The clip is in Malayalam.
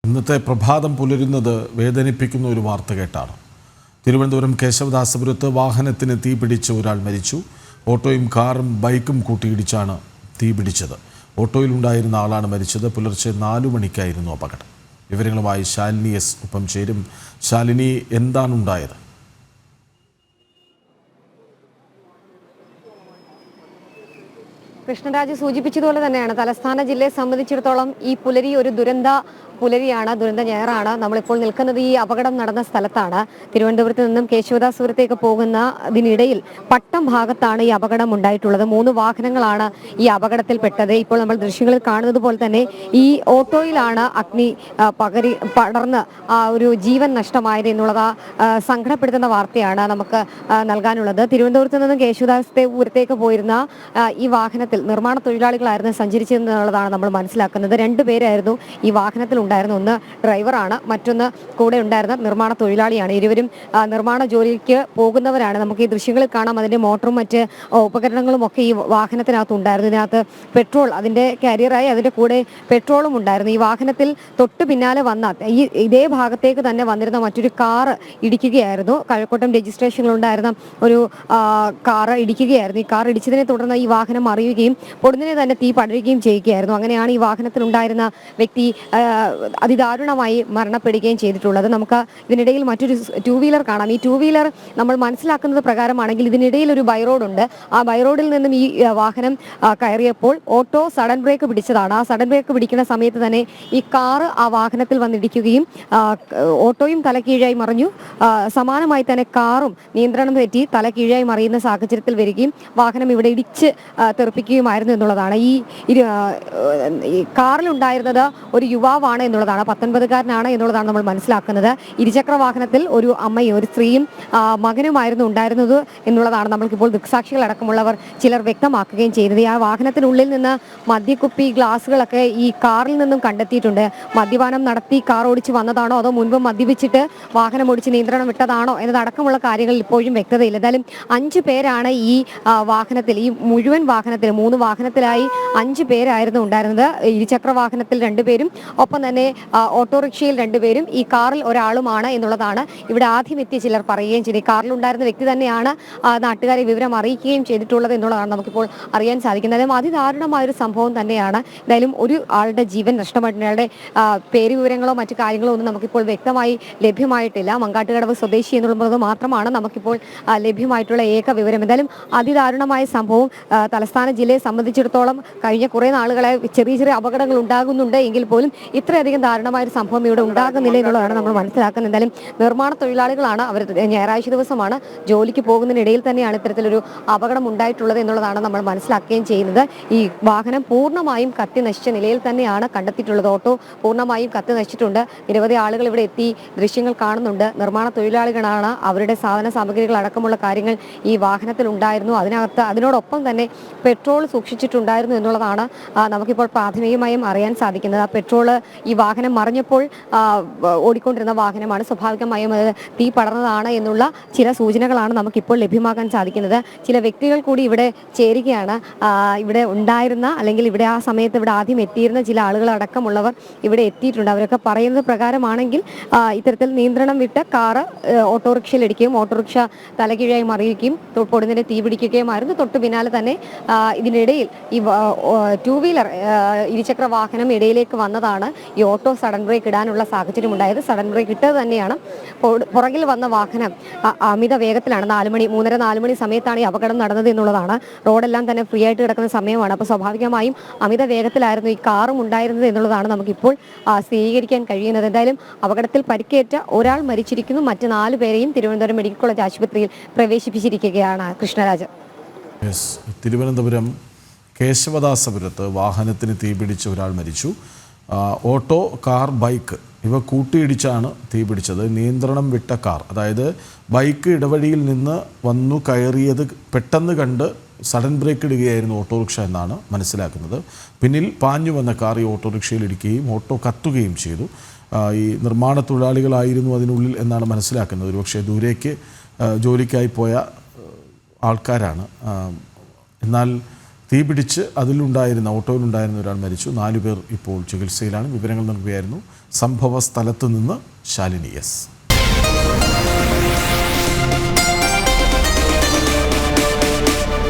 ഇന്നത്തെ പ്രഭാതം പുലരുന്നത് വേദനിപ്പിക്കുന്ന ഒരു വാർത്ത കേട്ടാണ്. തിരുവനന്തപുരം കേശവദാസപുരത്ത് വാഹനത്തിന് തീപിടിച്ച ഒരാൾ മരിച്ചു. ഓട്ടോയും കാറും ബൈക്കും കൂട്ടിയിടിച്ചാണ് തീപിടിച്ചത്. ഓട്ടോയിലുണ്ടായിരുന്ന ആളാണ് മരിച്ചത്. പുലർച്ചെ 4 മണിക്കായിരുന്നു അപകടം. വിവരങ്ങളുമായി ശാലിനി എസ് ഒപ്പം ചേരും. ശാലിനി, എന്താണ് ഉണ്ടായത്? കൃഷ്ണരാജ് സൂചിപ്പിച്ചതുപോലെ തന്നെയാണ് തലസ്ഥാന ജില്ലയെ സംബന്ധിച്ചിടത്തോളം ഈ പുലരി ഒരു ദുരന്ത പുലരിയാണ്, ദുരന്ത ഞായറാണ്. നമ്മളിപ്പോൾ നിൽക്കുന്നത് ഈ അപകടം നടന്ന സ്ഥലത്താണ്. തിരുവനന്തപുരത്ത് നിന്നും കേശവദാസപുരത്തേക്ക് പോകുന്നതിനിടയിൽ പട്ടം ഭാഗത്താണ് ഈ അപകടം ഉണ്ടായിട്ടുള്ളത്. 3 വാഹനങ്ങളാണ് ഈ അപകടത്തിൽപ്പെട്ടത്. ഇപ്പോൾ നമ്മൾ ദൃശ്യങ്ങളിൽ കാണുന്നത് പോലെ തന്നെ ഈ ഓട്ടോയിലാണ് അഗ്നി പടർന്ന് ഒരു ജീവൻ നഷ്ടമായത് എന്നുള്ളത് സങ്കടപ്പെടുത്തുന്ന വാർത്തയാണ് നമുക്ക് നൽകാനുള്ളത്. തിരുവനന്തപുരത്ത് നിന്നും കേശവദാസപുരത്തേക്ക് പോയിരുന്ന ഈ വാഹനത്തിൽ നിർമ്മാണ തൊഴിലാളികളായിരുന്നു സഞ്ചരിച്ചതെന്നുള്ളതാണ് നമ്മൾ മനസ്സിലാക്കുന്നത്. 2 പേരായിരുന്നു ഈ വാഹനത്തിൽ ഉണ്ടായിരുന്ന. ഒന്ന് ഡ്രൈവറാണ്, മറ്റൊന്ന് കൂടെ ഉണ്ടായിരുന്ന നിർമ്മാണ തൊഴിലാളിയാണ്. ഇരുവരും നിർമ്മാണ ജോലിക്ക് പോകുന്നവരാണ്. നമുക്ക് ഈ ദൃശ്യങ്ങളിൽ കാണാം. അതിന്റെ മോട്ടറും മറ്റ് ഉപകരണങ്ങളും ഒക്കെ ഈ വാഹനത്തിനകത്ത് ഉണ്ടായിരുന്നു. ഇതിനകത്ത് പെട്രോൾ, അതിന്റെ കാരിയറായി അതിന്റെ കൂടെ പെട്രോളും ഉണ്ടായിരുന്നു. ഈ വാഹനത്തിൽ തൊട്ട് പിന്നാലെ വന്ന ഇതേ ഭാഗത്തേക്ക് തന്നെ വന്നിരുന്ന മറ്റൊരു കാറ് ഇടിക്കുകയായിരുന്നു. കഴക്കൂട്ടം രജിസ്ട്രേഷനിലുണ്ടായിരുന്ന ഒരു കാറ് ഇടിക്കുകയായിരുന്നു. ഈ കാർ ഇടിച്ചതിനെ തുടർന്ന് ഈ വാഹനം മറിയുകയും പൊടുന്നതിനെ തന്നെ തീ പടരുകയും ചെയ്യുകയായിരുന്നു. അങ്ങനെയാണ് ഈ വാഹനത്തിലുണ്ടായിരുന്ന വ്യക്തി അതിദാരുണമായി മരണപ്പെടുകയും ചെയ്തിട്ടുള്ളത്. നമുക്ക് ഇതിനിടയിൽ മറ്റൊരു 2 വീലർ കാണാം. ഈ 2 വീലർ നമ്മൾ മനസ്സിലാക്കുന്നത് പ്രകാരമാണെങ്കിൽ ഇതിനിടയിൽ ഒരു ബൈറോഡുണ്ട്. ആ ബൈറോഡിൽ നിന്നും ഈ വാഹനം കയറിയപ്പോൾ ഓട്ടോ സഡൻ ബ്രേക്ക് പിടിച്ചതാണ്. ആ സഡൻ ബ്രേക്ക് പിടിക്കുന്ന സമയത്ത് തന്നെ ഈ കാറ് ആ വാഹനത്തിൽ വന്നിടിക്കുകയും ഓട്ടോയും തലകീഴായി മറിഞ്ഞു. സമാനമായി തന്നെ കാറും നിയന്ത്രണം തെറ്റി തലകീഴായി മറിയുന്ന സാഹചര്യത്തിൽ വരികയും വാഹനം ഇവിടെ ഇടിച്ച് തെറിപ്പിക്കുകയുമായിരുന്നു എന്നുള്ളതാണ്. ഈ കാറിലുണ്ടായിരുന്നത് ഒരു യുവാവാണ് എന്നുള്ളതാണ്, 19കാരനാണ് എന്നുള്ളതാണ് നമ്മൾ മനസ്സിലാക്കുന്നത്. ഇരുചക്ര വാഹനത്തിൽ ഒരു അമ്മയും ഒരു സ്ത്രീയും മകനുമായിരുന്നു ഉണ്ടായിരുന്നത് എന്നുള്ളതാണ് നമ്മൾക്കിപ്പോൾ ദൃക്സാക്ഷികളടക്കമുള്ളവർ ചിലർ വ്യക്തമാക്കുകയും ചെയ്തത്. ആ വാഹനത്തിനുള്ളിൽ നിന്ന് മദ്യക്കുപ്പി, ഗ്ലാസുകളൊക്കെ ഈ കാറിൽ നിന്നും കണ്ടെത്തിയിട്ടുണ്ട്. മദ്യപാനം നടത്തി കാർ ഓടിച്ച് വന്നതാണോ അതോ മുൻപ് മദ്യപിച്ചിട്ട് വാഹനം ഓടിച്ച് നിയന്ത്രണം വിട്ടതാണോ എന്നതടക്കമുള്ള കാര്യങ്ങൾ ഇപ്പോഴും വ്യക്തതയില്ല. എന്തായാലും 5 പേരാണ് ഈ വാഹനത്തിൽ, ഈ മുഴുവൻ വാഹനത്തിൽ 3 വാഹനത്തിലായി 5 പേരായിരുന്നു ഉണ്ടായിരുന്നത്. ഇരുചക്ര വാഹനത്തിൽ 2 പേരും ഒപ്പം തന്നെ ഓട്ടോറിക്ഷയിൽ 2 പേരും ഈ കാറിൽ ഒരാളുമാണ് എന്നുള്ളതാണ് ഇവിടെ ആദ്യം എത്തിയ ചിലർ പറയുകയും ചെയ്തു. കാറിലുണ്ടായിരുന്ന വ്യക്തി തന്നെയാണ് നാട്ടുകാരെ വിവരം അറിയിക്കുകയും ചെയ്തിട്ടുള്ളത് എന്നുള്ളതാണ് നമുക്കിപ്പോൾ അറിയാൻ സാധിക്കുന്നത്. അതിദാരുണമായൊരു സംഭവം തന്നെയാണ്. എന്തായാലും ഒരു ആളുടെ ജീവൻ നഷ്ടമായിട്ടുണ്ട്. അയാളുടെ പേര് വിവരങ്ങളോ മറ്റു കാര്യങ്ങളോ ഒന്നും നമുക്കിപ്പോൾ വ്യക്തമായി ലഭ്യമായിട്ടില്ല. മങ്കാട്ടുകടവ് സ്വദേശി എന്നുള്ളത് മാത്രമാണ് നമുക്കിപ്പോൾ ലഭ്യമായിട്ടുള്ള ഏക വിവരം. എന്തായാലും അതിദാരുണമായ സംഭവം തലസ്ഥാന ജില്ലയെ സംബന്ധിച്ചിടത്തോളം കഴിഞ്ഞ കുറേ നാളുകളെ ചെറിയ ചെറിയ അപകടങ്ങൾ ഉണ്ടാകുന്നുണ്ട് എങ്കിൽ പോലും ഇത്രയധികം ദാരുണമായ ഒരു സംഭവം ഇവിടെ ഉണ്ടാകുന്നില്ല എന്നുള്ളതാണ് നമ്മൾ മനസ്സിലാക്കുന്നത്. എന്തായാലും നിർമ്മാണ തൊഴിലാളികളാണ്. അവർ ഞായറാഴ്ച ദിവസമാണ്, ജോലിക്ക് പോകുന്നതിനിടയിൽ തന്നെയാണ് ഇത്തരത്തിലൊരു അപകടം ഉണ്ടായിട്ടുള്ളത് എന്നുള്ളതാണ് നമ്മൾ മനസ്സിലാക്കുകയും ചെയ്യുന്നത്. ഈ വാഹനം പൂർണ്ണമായും കത്തി നശിച്ച നിലയിൽ തന്നെയാണ് കണ്ടെത്തിയിട്ടുള്ളത്. ഓട്ടോ പൂർണ്ണമായും കത്തി നശിച്ചിട്ടുണ്ട്. നിരവധി ആളുകൾ ഇവിടെ എത്തി ദൃശ്യങ്ങൾ കാണുന്നുണ്ട്. നിർമ്മാണ തൊഴിലാളികളാണ്. അവരുടെ സാധന സാമഗ്രികൾ അടക്കമുള്ള കാര്യങ്ങൾ ഈ വാഹനത്തിൽ ഉണ്ടായിരുന്നു. അതിനോടൊപ്പം തന്നെ പെട്രോൾ സൂക്ഷിച്ചിട്ടുണ്ടായിരുന്നു എന്നുള്ളതാണ് നമുക്കിപ്പോൾ പ്രാഥമികമായും അറിയാൻ സാധിക്കുന്നത്. ആ പെട്രോള് ഈ വാഹനം മറിഞ്ഞപ്പോൾ ഓടിക്കൊണ്ടിരുന്ന വാഹനമാണ്. സ്വാഭാവികമായും അത് തീ പടർന്നതാണ് എന്നുള്ള ചില സൂചനകളാണ് നമുക്കിപ്പോൾ ലഭ്യമാക്കാൻ സാധിക്കുന്നത്. ചില വ്യക്തികൾ കൂടി ഇവിടെ ചേരുകയാണ്. ഇവിടെ ഉണ്ടായിരുന്ന, അല്ലെങ്കിൽ ഇവിടെ ആ സമയത്ത് ഇവിടെ ആദ്യം എത്തിയിരുന്ന ചില ആളുകൾ അടക്കമുള്ളവർ ഇവിടെ എത്തിയിട്ടുണ്ട്. അവരൊക്കെ പറയുന്നത് പ്രകാരമാണെങ്കിൽ ഇത്തരത്തിൽ നിയന്ത്രണം വിട്ട് കാറ് ഓട്ടോറിക്ഷയിൽ ഇടിക്കുകയും ഓട്ടോറിക്ഷ തലകീഴായി മറിയുകയും പൊടുന്നതിനെ തീ പിടിക്കുകയുമായിരുന്നു. തൊട്ടു പിന്നാലെ തന്നെ ഇതിനിടയിൽ ഈ 2 വീലർ ഇരുചക്ര വാഹനം ഇടയിലേക്ക് വന്നതാണ് ഈ ഓട്ടോ സഡൻ ബ്രേക്ക് ഇടാനുള്ള സാഹചര്യം ഉണ്ടായത്. സഡൻ ബ്രേക്ക് ഇട്ടത് തന്നെയാണ്. പുറകിൽ വന്ന വാഹനം അമിത വേഗത്തിലാണ്. 3:30-4 മണി സമയത്താണ് ഈ അപകടം നടന്നത് എന്നുള്ളതാണ്. റോഡെല്ലാം തന്നെ ഫ്രീ ആയിട്ട് കിടക്കുന്ന സമയമാണ്. അപ്പോൾ സ്വാഭാവികമായും അമിത വേഗത്തിലായിരുന്നു ഈ കാറും ഉണ്ടായിരുന്നത് എന്നുള്ളതാണ് നമുക്കിപ്പോൾ സ്ഥിരീകരിക്കാൻ കഴിയുന്നത്. എന്തായാലും അപകടത്തിൽ പരിക്കേറ്റ ഒരാൾ മരിച്ചിരിക്കുന്നു. മറ്റ് 4 പേരെയും തിരുവനന്തപുരം മെഡിക്കൽ കോളേജ് ആശുപത്രിയിൽ പ്രവേശിപ്പിച്ചിരിക്കുകയാണ്. കൃഷ്ണരാജ്. തിരുവനന്തപുരം കേശവദാസപുരത്ത് വാഹനത്തിന് തീപിടിച്ച് ഒരാൾ മരിച്ചു. ഓട്ടോ, കാർ, ബൈക്ക് ഇവ കൂട്ടിയിടിച്ചാണ് തീപിടിച്ചത്. നിയന്ത്രണം വിട്ട കാർ, അതായത് ബൈക്ക് ഇടവഴിയിൽ നിന്ന് വന്നു കയറിയത് പെട്ടെന്ന് കണ്ട് സഡൻ ബ്രേക്ക് ഇടുകയായിരുന്നു ഓട്ടോറിക്ഷ എന്നാണ് മനസ്സിലാക്കുന്നത്. പിന്നിൽ പാഞ്ഞു വന്ന കാർ ഈ ഓട്ടോറിക്ഷയിൽ ഇടിക്കുകയും ഓട്ടോ കത്തുകയും ചെയ്തു. ഈ നിർമ്മാണ തൊഴിലാളികളായിരുന്നു അതിനുള്ളിൽ എന്നാണ് മനസ്സിലാക്കുന്നത്. ഒരുപക്ഷെ ദൂരേക്ക് ജോലിക്കായി പോയ ആൾക്കാരാണ്. എന്നാൽ തീപിടിച്ച് അതിലുണ്ടായിരുന്ന ഓട്ടോയിലുണ്ടായിരുന്ന ഒരാൾ മരിച്ചു. 4 പേർ ഇപ്പോൾ ചികിത്സയിലാണ്. വിവരങ്ങൾ നൽകുകയായിരുന്നു സംഭവ സ്ഥലത്ത് നിന്ന് ശാലിനി എസ്.